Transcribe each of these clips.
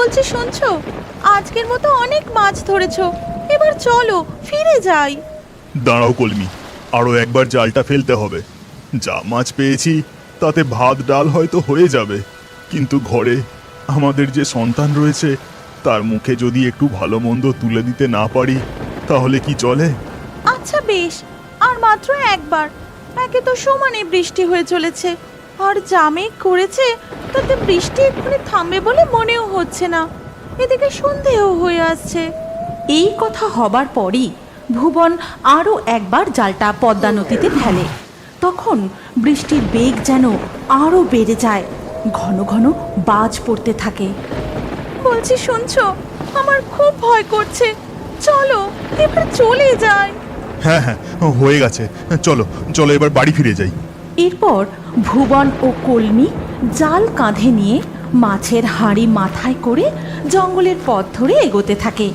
বলছি শুনছো, আজকের মতো অনেক মাছ ধরেছো, এবার চলো ফিরে যাই। দাঁড়াও কলমি, আরও একবার জালটা ফেলতে হবে। যা মাছ পেয়েছি তাতে ভাত ডাল হয়তো হয়ে যাবে, কিন্তু ঘরে আমাদের যে সন্তান রয়েছে তার মুখে যদি একটু ভালো মন্দ তুলে দিতে না পারি তাহলে কি চলে? আচ্ছা বেশ, আর মাত্র একবার। একে তো সমানে বৃষ্টি হয়ে চলেছে, আর যা মেঘ করেছে তাতে বৃষ্টি এক্ষুনি থামবে বলে মনেও হচ্ছে না। এদিকে সন্ধেও হয়ে আসছে। এই কথা হবার পরই ভুবন আরও একবার জালটা পদ্মা নদীতে ফেলে। তখন বৃষ্টির বেগ যেন আরও বেড়ে যায়, ঘন ঘন বাজ পড়তে থাকে। বলছি শুনছো, আমার খুব ভয় করছে, চলো এবার চলে যাই। হ্যাঁ হ্যাঁ, হয়ে গেছে, চলো চলো এবার বাড়ি ফিরে যাই। এরপর ভুবন ও কলমি জাল কাঁধে নিয়ে মাছের হাঁড়ি মাথায় করে জঙ্গলের পথ ধরে এগোতে থাকে।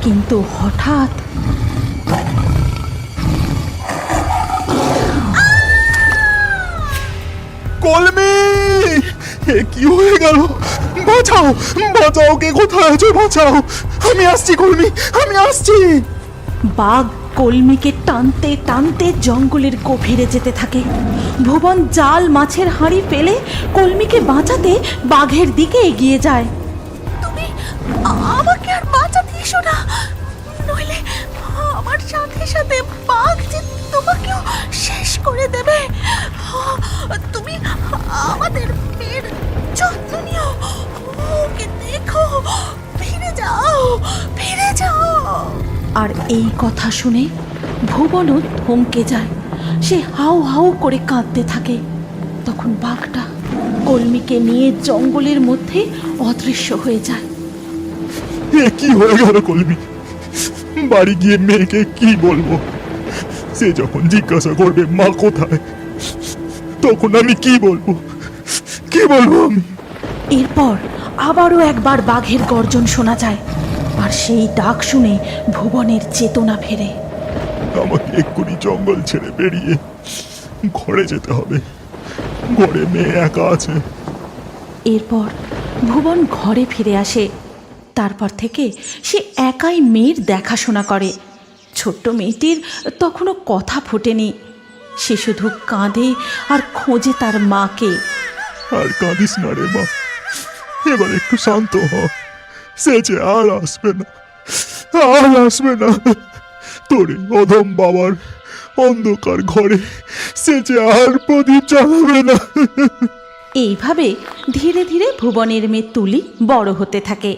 কিন্তু হঠাৎ কলমি, এ কি হয়ে গেল? বাঁচাও বাঁচাও, কে কোথায় আছো? বাঁচাও, আমি আসছি কলমি, আমি আসছি। বাঘ কলমিকে টানতে টানতে জঙ্গলের গভীরে যেতে থাকে। ভুবন জাল মাছের হাঁড়ি ফেলে কলমিকে বাঁচাতে বাঘের দিকে এগিয়ে যায়। তুমি আমাকে আর বাঁচাতে এসো না, নইলে আমার সাথে সাথে বাঘ যে তোমাকেও শেষ করে দেবে। তুমি আমাদের মেয়ের যত্ন নিও, ওকে দেখো, ফিরে যাও ফিরে যাও। আর এই কথা শুনে ভুবনও থমকে যায়। সে হাউ হাউ করে কাঁদতে থাকে। তখন বাঘটা কলমিকে নিয়ে জঙ্গলের মধ্যে অদৃশ্য হয়ে যায়। এ কি হয়ে গেল কলমি? বাড়ি গিয়ে মেয়েকে কি বলবো? সে যখন জিজ্ঞাসা করবে মা কোথায়, তখন আমি কি বলবো? কি বলবো আমি? এরপর আবারও একবার বাঘের গর্জন শোনা যায়, আর সেই ডাক শুনে ভুবনের চেতনা ফেরে। আমাকে এক্ষুনি জঙ্গল ছেড়ে বেরিয়ে ঘরে যেতে হবে, ঘরে মেয়ে একা আছে। এরপর ভুবন ঘরে ফিরে আসে। তারপর থেকে সে একাই মেয়ের দেখাশোনা করে। ছোট্ট মেয়েটির তখনও কথা ফোটেনি। সে শুধু কাঁদে আর খোঁজে তার মাকে। আর কাঁদিস না রে মা, এবার একটু শান্ত হ। সে যে আর আসবে না, আর আসবে না। তোর এই অধম বাবার অন্ধকার ঘরে সে যে আর প্রদীপ জ্বালাবে না। এইভাবে ধীরে ধীরে ভুবনের মেয়ে তুলি বড় হতে থাকে।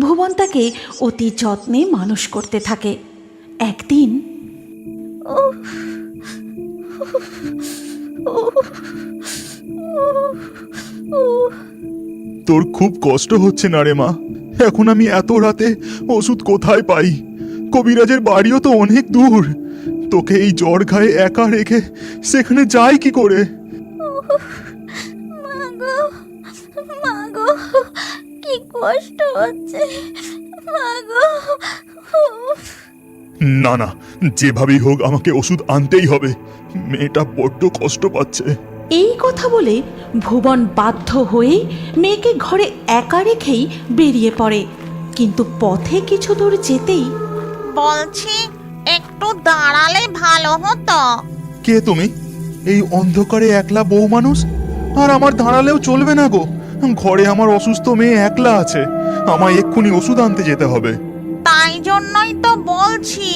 ভুবন তাকে অতি যত্নে মানুষ করতে থাকে। একদিন তোর খুব কষ্ট হচ্ছে না রে মা? এখন আমি এত রাতে ওষুধ কোথায় পাই? কবিরাজের বাড়িও তো অনেক দূর। তোকে এই জ্বর গায়ে একা রেখে সেখানে যাই কি করে? মাগো মাগো, কি কষ্ট হচ্ছে মাগো। না না, যেভাবেই হোক আমাকে ওষুধ আনতেই হবে। মেয়েটা বড্ড কষ্ট পাচ্ছে। এই কথা বলে ভুবন বাধ্য হয়ে মেয়েকে ঘরে একা রেখেই বেরিয়ে পড়ে। কিন্তু পথে কিছু দূর যেতেই বলছি একটু দাঁড়ালে ভালো হতো। কে তুমি? এই অন্ধকারে একলা বউ মানুষ? আর আমার দাঁড়ালেও চলবে না গো, ঘরে আমার অসুস্থ মেয়ে একলা আছে। আমায় এক্ষুনি ওষুধ আনতে যেতে হবে। তাই জন্যই তো বলছি,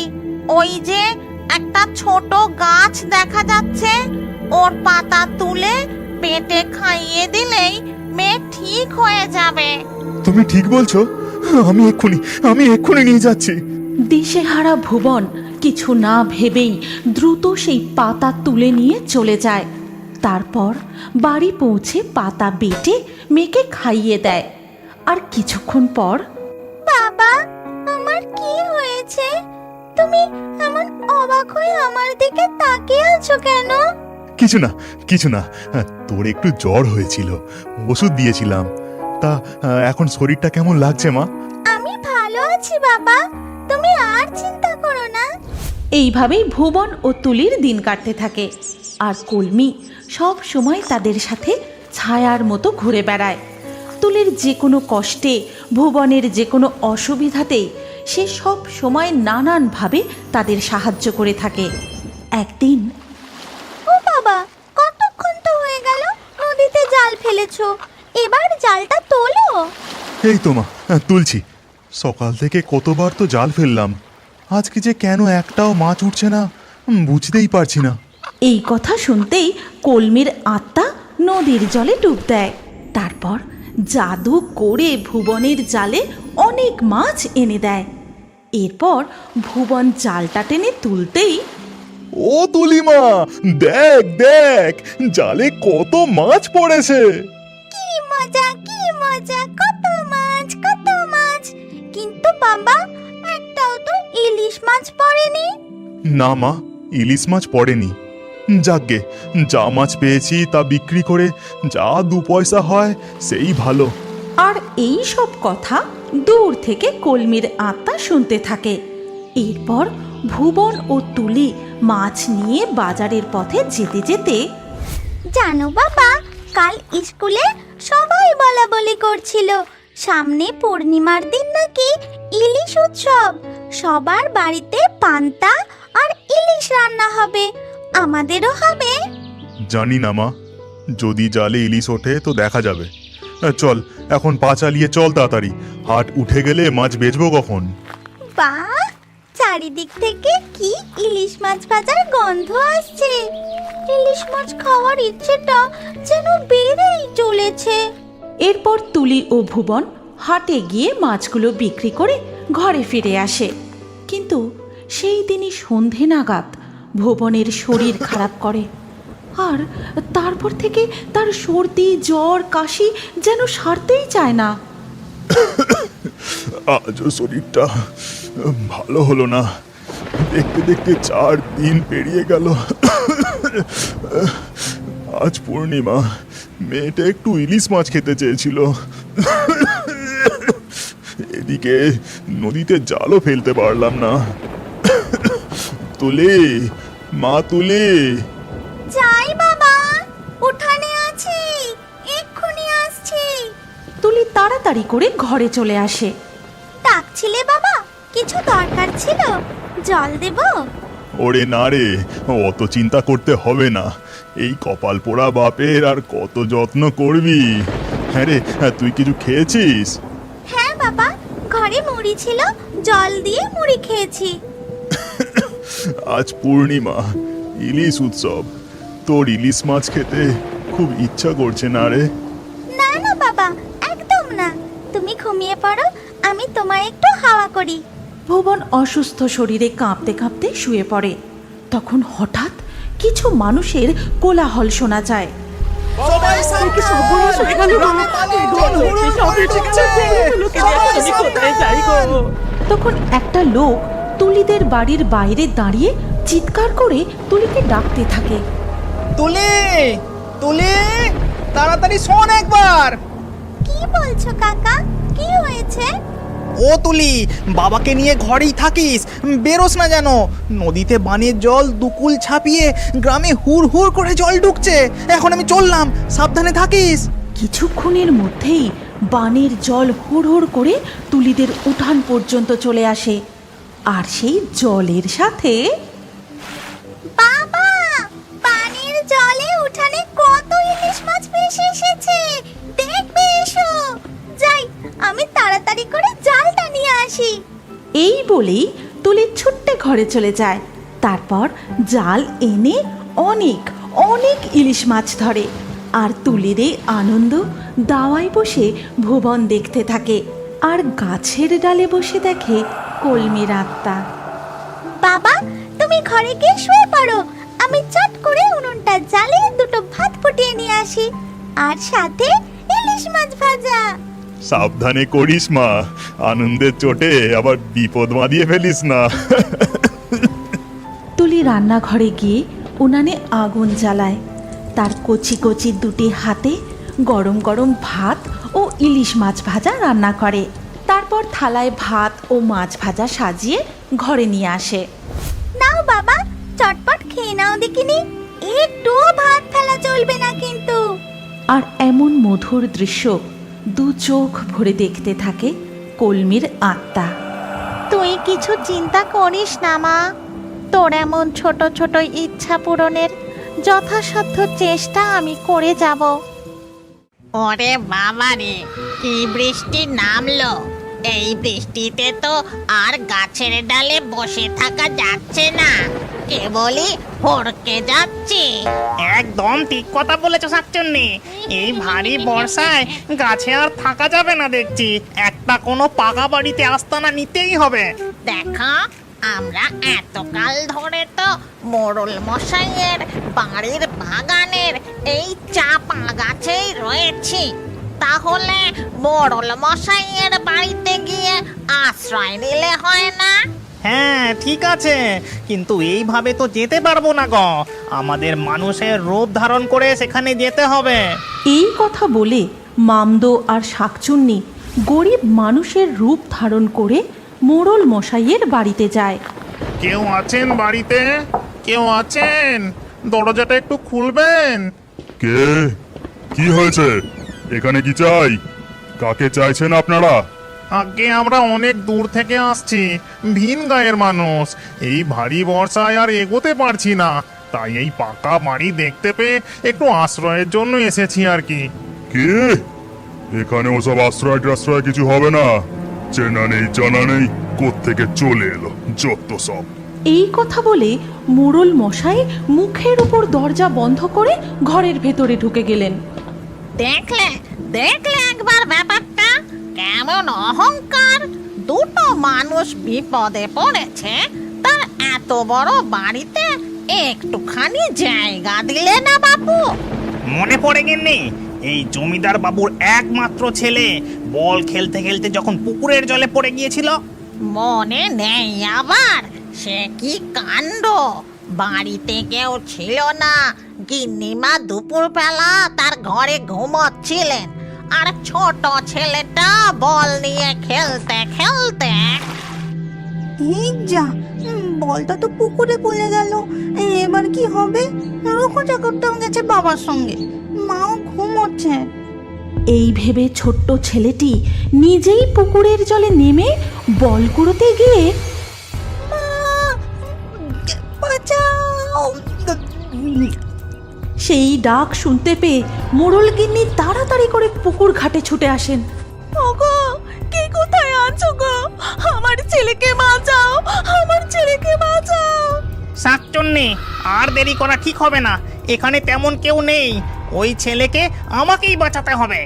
ওই যে একটা ছোট গাছ দেখা যাচ্ছে, ওর পাতা তুলে পেটে খাইয়ে দিলেই মেয়ে ঠিক হয়ে যাবে। তুমি ঠিক বলছো? আমি এক্ষুনি নিয়ে যাচ্ছি। দিশেহারা ভুবন কিছু না ভেবেই দ্রুত সেই পাতা তুলে নিয়ে চলে যায়। তারপর বাড়ি পৌঁছে পাতা বেটে মেয়েকে খাইয়ে দেয়। আর কিছুক্ষণ পর বাবা, আমার কি হয়েছে? তুমি এমন অবাক হয়ে আমার দিকে তাকিয়ে আছো কেন? কিছু না কিছু না, তোর একটু জ্বর হয়েছিল, ওষুধ দিয়েছিলাম। তা এখন শরীরটা কেমন লাগছে মা? আমি ভালো আছি বাবা, তুমি আর চিন্তা করো না। এইভাবেই ভুবন ও তুলির দিন কাটতে থাকে। আর কলমি সব সময় তাদের সাথে ছায়ার মতো ঘুরে বেড়ায়। তুলির যে কোনো কষ্টে, ভুবনের যে কোনো অসুবিধাতেই সে সব সময় নানানভাবে তাদের সাহায্য করে থাকে। একদিন, ও বাবা, কতক্ষণ তো হয়ে গেল নদীতে জাল ফেলেছো, এবার জালটা তোলো। এই তো মা, তুলছি। সকাল থেকে কতবার তো জাল ফেললাম, আজকে যে কেন একটাও মাছ উঠছে না বুঝতেই পারছি না। এই কথা শুনতেই কলমির আত্মা নদীর জলে ডুব দেয়। তারপর জাদু করে ভুবনের জালে অনেক মাছ এনে দেয়। এরপর ভুবন জালটা টেনে তুলতেই, ও তুলিমা, দেখ দেখ, জালে কত মাছ পড়েছে। কি মজা, কি মজা, কত মাছ, কত মাছ। কিন্তু বাবা, একটাও তো ইলিশ মাছ পড়েনি। না মা, ইলিশ মাছ পড়েনি। যাকগে, যা মাছ পেয়েছি তা বিক্রি করে যা 2 পয়সা হয় সেই ভালো। আর এই সব কথা দূর থেকে কলমির আত্মা শুনতে থাকে। এরপর ভুবন ও তুলি মাছ নিয়ে বাজারের পথে যেতে যেতে, জানো বাবা, কাল স্কুলে সবাই বলা বলি করছিল সামনে পূর্ণিমার দিন নাকি ইলিশ উৎসব, সবার বাড়িতে পান্তা আর ইলিশ রান্না হবে, আমাদেরও হবে। জানি না মা, যদি জালে ইলিশ ওঠে তো দেখা যাবে। চল এখন পা চালিয়ে চল তাড়াতাড়ি, হাট উঠে গেলে মাছ বেচবো কখন। বাহ, চারিদিক থেকে কি ইলিশ মাছ ভাজার গন্ধ আসছে। ইলিশ মাছ খাওয়ার ইচ্ছেটা যেন বেড়েই চলেছে। এরপর তুলি ও ভুবন হাটে গিয়ে মাছগুলো বিক্রি করে ঘরে ফিরে আসে। কিন্তু সেই দিনই সন্ধে নাগাদ ভুবনের শরীর খারাপ করে, আর তারপর থেকে তার সর্দি, জ্বর, কাশি যেন সারতেই চায় না। আজও শরীরটা ভালো হলো না, দেখতে দেখতে 4 দিন পেরিয়ে গেল। আজ পূর্ণিমা, মেয়েটা একটু ইলিশ মাছ খেতে চেয়েছিল। এদিকে নদীতে জালও ফেলতে পারলাম না। তুলি, মা তুলি। যাই বাবা, উঠানে আছি, এক্ষুনি আসছি। তুলি তাড়াতাড়ি করে ঘরে চলে আসে। ডাকছিলে বাবা, কিছু দরকার ছিল, জল দেব? ওরে না রে, অত চিন্তা করতে হবে না। এই কপাল পোড়া বাপের আর কত যত্ন করবি। হ্যাঁ রে, তুই কিছু খেয়েছিস? হ্যাঁ বাবা, ঘরে মুড়ি ছিল, জল দিয়ে মুড়ি খেয়েছি। আজ পূর্ণিমা, ইলিশ উৎসব, তোর ইলিশ মাছ খেতে খুব ইচ্ছা করছে না রে? না না বাবা, একদম না, তুমি ঘুমিয়ে পড়ো, আমি তোমায় একটু হাওয়া করি। ভুবন অসুস্থ শরীরে কাঁপতে কাঁপতে শুয়ে পড়ে। তখন হঠাৎ কিছু মানুষের কোলাহল শোনা যায়। তখন একটা লোক তুলিদের বাড়ির বাইরে দাঁড়িয়ে চিৎকার করে তুলিকে ডাকতে থাকে। তুলি, তুলি, তাড়াতাড়ি শোন একবার। কি বলছো কাকা, কি হয়েছে? ও তুলি, বাবাকে নিয়ে ঘরেই থাকিস, বেরোস না যেন। নদীতে বানের জল দুকুল ছাপিয়ে গ্রামে হুড় হুড় করে জল ঢুকছে। এখন আমি চললাম, সাবধানে থাকিস। কিছুক্ষণের মধ্যেই বানের জল হুড় হুড় করে তুলিদের উঠান পর্যন্ত চলে আসে। আর সেই জলের সাথে, বাবা, পানির জলে উঠানে কত ইলিশ মাছ ভেসে এসেছে, দেখবে এসো। যাই, আমি তাড়াতাড়ি করে জালটা নিয়ে আসি। এই বলেই তুলি ছুট্টে ঘরে চলে যায়। তারপর জাল এনে অনেক অনেক ইলিশ মাছ ধরে। আর তুলির এই আনন্দ দাওয়ায় বসে ভুবন দেখতে থাকে, আর গাছের ডালে বসে দেখে কলমির আত্মা। বাবা, তুমি ঘরে গিয়ে শুয়ে পড়ো, আমি চট করে উনুনটা জ্বালিয়ে 2টো ভাত ফুটিয়ে নিয়ে আসি, আর সাথে ইলিশ মাছ ভাজা। সাবধানে করিস মা, আনন্দের চোটে আবার বিপদ বাঁধিয়ে ফেলিস না। তুলি রান্নাঘরে গিয়ে উনানে আগুন জ্বালায়। তার কচি কচি 2টি হাতে গরম গরম ভাত ও ইলিশ মাছ ভাজা রান্না করে। তারপর থালায় ভাত ও মাছ ভাজা সাজিয়ে ঘরে নিয়ে আসে। নাও বাবা, চটপট খেয়ে নাও দেখিনি, একটুও ভাত ফেলা চলবে না কিন্তু। আর এমন মধুর দৃশ্য দু চোখ ভরে দেখতে থাকে কলমির আত্মা। তুই কিছু চিন্তা করিস না মা, তোর এমন ছোট ছোট ইচ্ছা পূরণের যথাসাধ্য চেষ্টা আমি করে যাব। ওরে বাবা রে, কি বৃষ্টি নামলো! এই বৃষ্টিতে তো আর গাছের ডালে বসে থাকা যাচ্ছে না, কেবলই হড়কে যাচ্ছে। একদম ঠিক কথা বলেছো শাকচুন্নি। এই ভারী বর্ষায় গাছে আর থাকা যাবে না দেখছি। একটা কোনো পাকা বাড়িতে আস্তানা নিতেই হবে। দেখো, আমরা এতকাল ধরে তো মোড়ল মশাইয়ের বাড়ির বাগানের এই চাপা গাছেই রয়েছি, তাহলে মোড়ল মশাইয়ের বাড়িতে গিয়ে আশ্রয় নিলে হয় না? হ্যাঁ ঠিক আছে, কিন্তু এইভাবে তো যেতে পারবো না গো। আমাদের মানুষের রূপ ধারণ করে সেখানে যেতে হবে। এই কথা বলে মামদো আর শাকচুন্নি গরিব মানুষের রূপ ধারণ করে মোড়ল মশাইয়ের বাড়িতে যায়। কেউ আছেন বাড়িতে? কেউ আছেন? দরজাটা একটু খুলবেন। কে? কি হয়েছে? এখানে কি চাই? কাকে চাইছেন আপনারা? আগে আমরা অনেক দূর থেকে আসছি, ভিন গায়ের মানুষ। এই ভারী বর্ষায় আর এগোতে পারছি না, তাই এই পাকা বাড়ি দেখতে পেয়ে একটু আশ্রয়ের জন্য এসেছি আর কি। কে? এখানে ওসব আশ্রয় টাশ্রয় কিছু হবে না। চেনা নেই জানা নেই, কোত্থেকে চলে এলো যত সব। এই কথা বলে মোড়ল মশাই মুখের উপর দরজা বন্ধ করে ঘরের ভেতরে ঢুকে গেলেন। দেখলে দেখলে একবার ব্যাপারটা, কেমন অহংকার! দুটো মানুষ বিপদে পড়েছে, তার এত বড় বাড়িতে একটুখানি জায়গা দিলে না বাপু? মনে পড়ে গেননি, এই জমিদার বাবুর একমাত্র ছেলে বল খেলতে খেলতে যখন পুকুরের জলে পড়ে গিয়েছিল। মনে নেই আবার? সে কি কাণ্ড! বাড়িতে কেউ ছিল না, গিন্নিমা দুপুরবেলা তার ঘরে ঘুমোচ্ছিলেন, আর ছোট ছেলেটা বল নিয়ে খেলতে খেলতে। এই যা, বলটা তো পুকুরে পড়ে গেল। এবার কি হবে? রঘু ঠাকুরটাও গেছে বাবার সঙ্গে, মাও ঘুমোচ্ছে। এই ভেবে ছোট্ট ছেলেটি নিজেই পুকুরের জলে নেমে বল কুড়োতে গিয়ে বাঁচাও! সেই ডাক শুনতে পেয়ে মোড়ল গিন্নি তাড়াতাড়ি করে পুকুর ঘাটে ছুটে আসেন। ওগো, কে কোথায় আছো গো? আমার ছেলেকে বাঁচাও, আমার ছেলেকে বাঁচাও। শাকচুন্নি, আর দেরি করা ঠিক হবে না। এখানে তেমন কেউ নেই, ওই ছেলেকে আমাকেই বাঁচাতে হবে।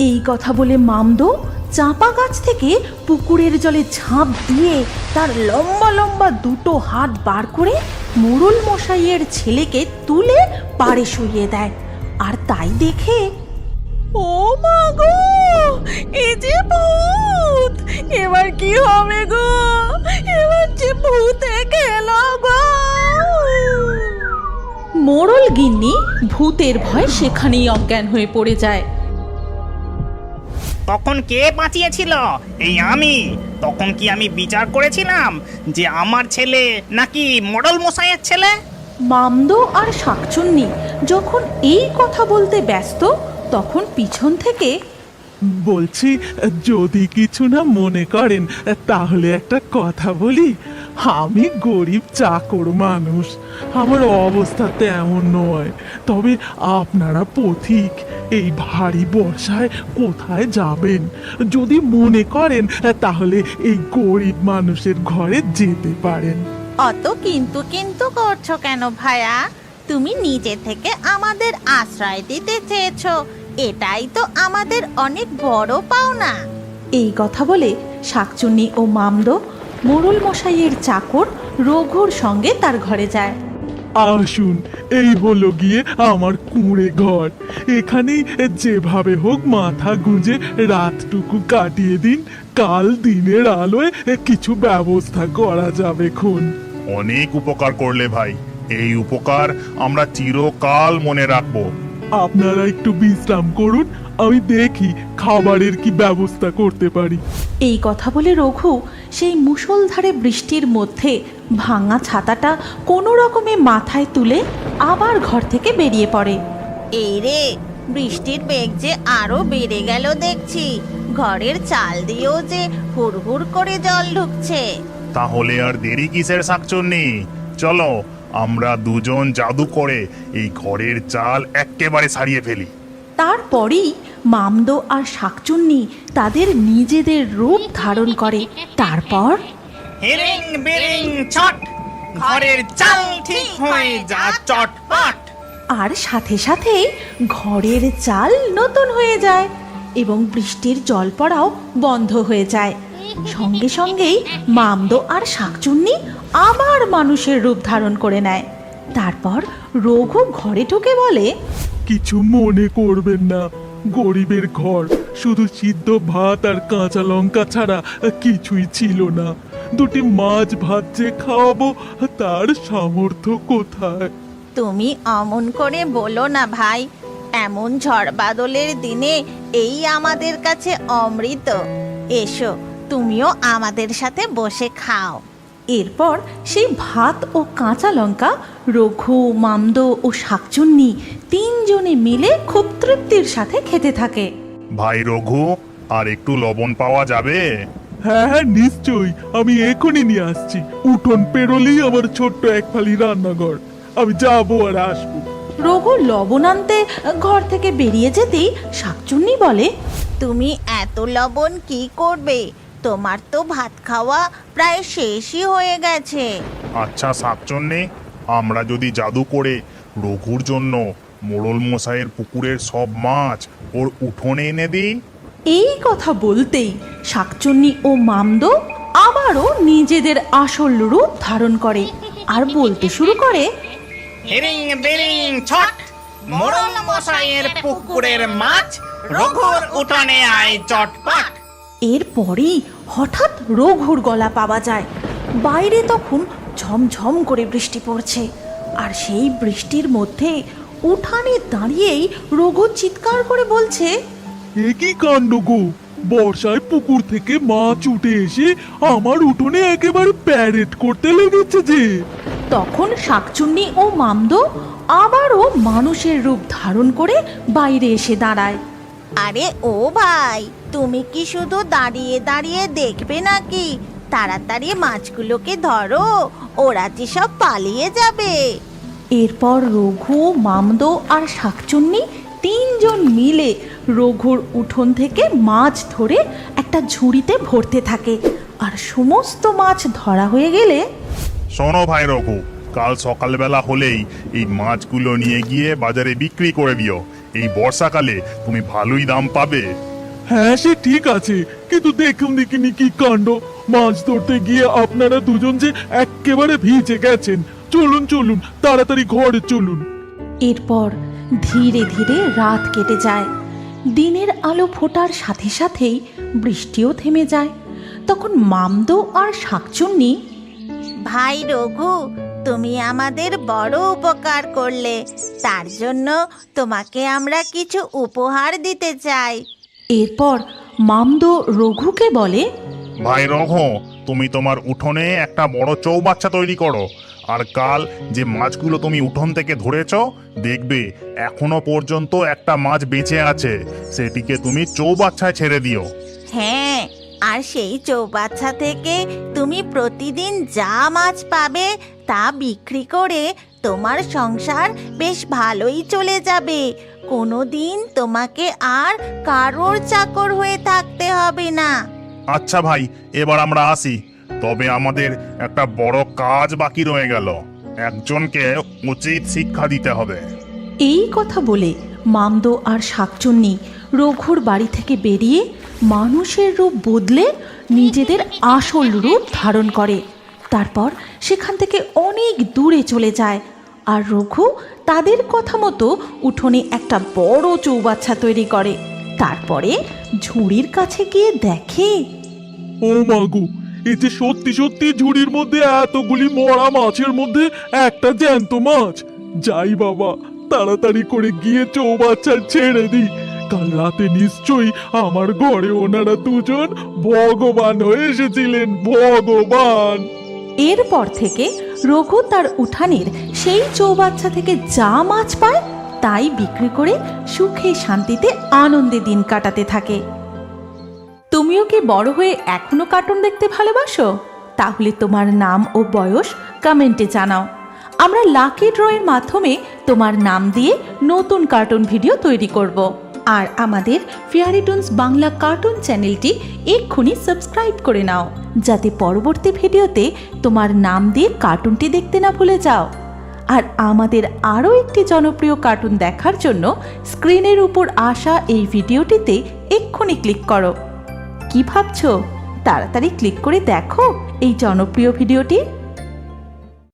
এই কথা বলে মামদো চাপা গাছ থেকে পুকুরের জলে ঝাঁপ দিয়ে তার লম্বা লম্বা দুটো হাত বার করে মোড়ল মশাইয়ের ছেলেকে তুলে পাড়ে শুইয়ে দেয়। আর তাই দেখে, ও মা গো, এ যে ভূত! এবার কি হবে গো? এবার যে ভূতে গেল গো! মোড়ল গিন্নি ভূতের ভয় সেখানেই অজ্ঞান হয়ে পড়ে যায়। তখন কে বাঁচিয়েছিল? এই আমি। তখন কি আমি বিচার করেছিলাম যে আমার ছেলে নাকি মোড়ল মশাইয়ের ছেলে? মামদো আর শাকচুন্নি যখন এই কথা বলতে ব্যস্ত, তখন পিছন থেকে, বলছি, যদি কিছু না মনে করেন তাহলে একটা কথা বলি। আমি গরিব চাকর মানুষ, আমার অবস্থা তেমন নয়। তবে আপনারা পথিক, এই ভারী বর্ষায় কোথায় যাবেন? যদি মনে করেন তাহলে এই গরিব মানুষের ঘরে যেতে পারেন। অত কিন্তু কিন্তু করছো কেন ভাইয়া? তুমি নিজে থেকে আমাদের আশ্রয় দিতে চেয়েছো, এটাই তো আমাদের অনেক বড় পাওনা। এই কথা বলে শাকচুন্নি ও মামদো মোড়ল মশাইয়ের চাকর রঘুর সঙ্গে তার ঘরে যায়। আসুন, এই হলো গিয়ে আমার কুঁড়ে ঘর। এখানেই যেভাবে হোক মাথা গুঁজে রাতটুকু কাটিয়ে দিন, কাল দিনের আলোয় কিছু ব্যবস্থা করা যাবে খুন। অনেক উপকার করলে ভাই, এই উপকার আমরা চিরকাল মনে রাখবো। আপনারা একটু বিশ্রাম করুন, আমি দেখি খাবারের কি ব্যবস্থা করতে পারি। এই কথা বলে রঘু সেই মুষলধারে বৃষ্টির মধ্যে ভাঙা ছাতাটা কোনো রকমে মাথায় তুলে আবার ঘর থেকে বেরিয়ে পড়ে। এই রে, বৃষ্টির বেগ যে আরো বেড়ে গেল দেখছি। ঘরের চাল দিয়েও যে হুড় করে জল ঢুকছে। তাহলে আর দেরি কিসের শাকচুন্নি? চলো আমরা দুজন জাদু করে এই ঘরের চাল এক্কেবারে সারিয়ে ফেলি। তারপরেই মামদো আর শাকচুন্নি তাদের নিজেদের রূপ ধারণ করে। তারপর হিরিং বিরিং ছট, ঘরের চাল ঠিক হয়ে যা চটপট। আর সাথে সাথেই ঘরের চাল নতুন হয়ে যায় এবং বৃষ্টির জল পড়াও বন্ধ হয়ে যায়। সঙ্গে সঙ্গেই মামদো আর শাকচুন্নি আবার মানুষের রূপ ধারণ করে নেয়। তারপর রঘু ঘরে ঢুকে বলে, কিছু মনে করবেন না, গরিবের ঘর, শুধু সিদ্ধ ভাত আর কাঁচা লঙ্কা ছাড়া কিছুই ছিল না। দুটি মাছ ভাত যে খাওয়াবো তার সামর্থ্য কোথায়? তুমি অমন করে বলো না ভাই, এমন ঝড় বাদলের দিনে এই আমাদের কাছে অমৃত। এসো তুমিও আমাদের সাথে বসে খাও। এরপর সেই ভাত ও কাঁচা লঙ্কা রঘু, মামদো ও শাকচুন্নি তিনজনে মিলে খুব তৃপ্তির সাথে খেতে থাকে। ভাই রঘু, আর একটু লবণ পাওয়া যাবে? হ্যাঁ হ্যাঁ, নিশ্চয়ই, আমি এখনই নিয়ে আসছি। উঠোন পেরোলেই আমার ছোট্ট এক ফালি রান্নাঘর, আমি যাবো আর আসবো। রঘু লবণ আনতে ঘর থেকে বেরিয়ে যেতেই শাকচুন্নি বলে, তুমি এত লবণ কি করবে? তোমার তো ভাত খাওয়া প্রায় শেষই হয়ে গেছে। আচ্ছা শাকচুন্নি, আমরা যদি জাদু করে রঘুর জন্য মোড়ল মশাইয়ের পুকুরের সব মাছ ওর উঠোনে এনে দিই? এই কথা বলতেই শাকচুন্নি ও মামদো আবারও নিজেদের আসল রূপ ধারণ করে আর বলতে শুরু করে, হিরিং বিরিং ছট, মোড়ল মশাইয়ের পুকুরের মাছ রঘুর উঠানে আয় চটপট। এরপরেই হঠাৎ রঘুর গলা পাওয়া যায়। বাইরে তখন ঝমঝম করে বৃষ্টি পড়ছে আর সেই বৃষ্টির মধ্যে উঠানে দাঁড়িয়েই রঘু চিৎকার করে বলছে, এ কি কাণ্ড গো! বর্ষায় পুকুর থেকে মাছ উঠে এসে আমার উঠোনে একেবারে প্যারেড করতে লেগেছে যে। তখন শাকচুন্নি ও মামদো আবারও মানুষের রূপ ধারণ করে বাইরে এসে দাঁড়ায়। আরে ও ভাই, তুমি কি শুধু দাঁড়িয়ে দাঁড়িয়ে দেখবে নাকি? তাড়াতাড়ি মাছগুলোকে ধরো, ওরা যে সব পালিয়ে যাবে। এরপর রঘু, মামদো আর শাকচুন্নি তিনজন মিলে রঘুর উঠোন থেকে মাছ ধরে একটা ঝুড়িতে ভরতে থাকে। আর সমস্ত মাছ ধরা হয়ে গেলে, শোনো ভাই রঘু, কাল সকালবেলা হলেই এই মাছগুলো নিয়ে গিয়ে বাজারে বিক্রি করে দিও। এই বর্ষাকালে তুমি ভালোই দাম পাবে। হ্যাঁ সে ঠিক আছে, কিন্তু দেখুন দেখিনি কি কাণ্ড! মাছ ধরতে গিয়ে আপনারা দুজন যে একেবারে ভিজে গেছেন। চলুন চলুন, তাড়াতাড়ি ঘরে চলুন। এরপর ধীরে ধীরে রাত কেটে যায়। দিনের আলো ফোটার সাথে সাথেই বৃষ্টিও থেমে যায়। তখন মামদো আর শাকচুন্নি, ভাই রঘু, তুমি আমাদের বড় উপকার করলে, তার জন্য তোমাকে আমরা কিছু উপহার দিতে চাই। এরপর মামদো রঘুকে বলে, ভাই রঘু, তুমি তোমার উঠোনে একটা বড় চৌবাচ্চা তৈরি করো, আর কাল যে মাছগুলো তুমি উঠোন থেকে ধরেছো, দেখবে এখনো পর্যন্ত একটা মাছ বেঁচে আছে, সেটিকে তুমি চৌবাচ্চায় ছেড়ে দিও। হ্যাঁ, আর সেই চৌবাচ্চা থেকে তুমি প্রতিদিন যা মাছ পাবে তা বিক্রি করে তোমার সংসার বেশ ভালোই চলে যাবে। কোনোদিন তোমাকে আর কারোর চাকর হয়ে থাকতে হবে না। আচ্ছা ভাই, এবার আমরা আসি। তবে আমাদের একটা বড় কাজ বাকি রয়ে গেল, একজনকে উচিত শিক্ষা দিতে হবে। এই কথা বলে মামদো আর শাকচুন্নি রঘুর বাড়ি থেকে বেরিয়ে মানুষের রূপ বদলে নিজেদের আসল রূপ ধারণ করে। তারপর সেখান থেকে অনেক দূরে চলে যায় আর রঘু তাদের কথা মতো উঠোনে একটা বড় চৌবাচ্চা তৈরি করে। তারপরে ঝুড়ির কাছে গিয়ে দেখে, ও মাগো, এই যে সত্যি সত্যি ঝুড়ির মধ্যে এতগুলি মরা মাছের মধ্যে একটা জ্যান্ত মাছ। যাই বাবা, তাড়াতাড়ি করে গিয়ে চৌবাচ্চা ছেড়ে দিই। কাল রাতে নিশ্চয়ই আমার ঘরে ওনারা দুজন ভগবান হয়ে এসেছিলেন, ভগবান। এরপর থেকে রঘু তার উঠানের সেই চৌবাচ্চা থেকে যা মাছ পায় তাই বিক্রি করে সুখে শান্তিতে আনন্দে দিন কাটাতে থাকে। তুমিও কি বড় হয়ে এখনো কার্টুন দেখতে ভালোবাসো? তাহলে তোমার নাম ও বয়স কমেন্টে জানাও। আমরা লাকি ড্রয়ের মাধ্যমে তোমার নাম দিয়ে নতুন কার্টুন ভিডিও তৈরি করব। আর আমাদের ফেয়ারি টুনস বাংলা কার্টুন চ্যানেলটি এক্ষুনি সাবস্ক্রাইব করে নাও, যাতে পরবর্তী ভিডিওতে তোমার নাম দিয়ে কার্টুনটি দেখতে না ভুলে যাও। আর আমাদের আরও একটি জনপ্রিয় কার্টুন দেখার জন্য স্ক্রিনের উপর আসা এই ভিডিওটিতে এক্ষুনি ক্লিক করো। কি ভাবছো? তাড়াতাড়ি ক্লিক করে দেখো এই জনপ্রিয় ভিডিওটি।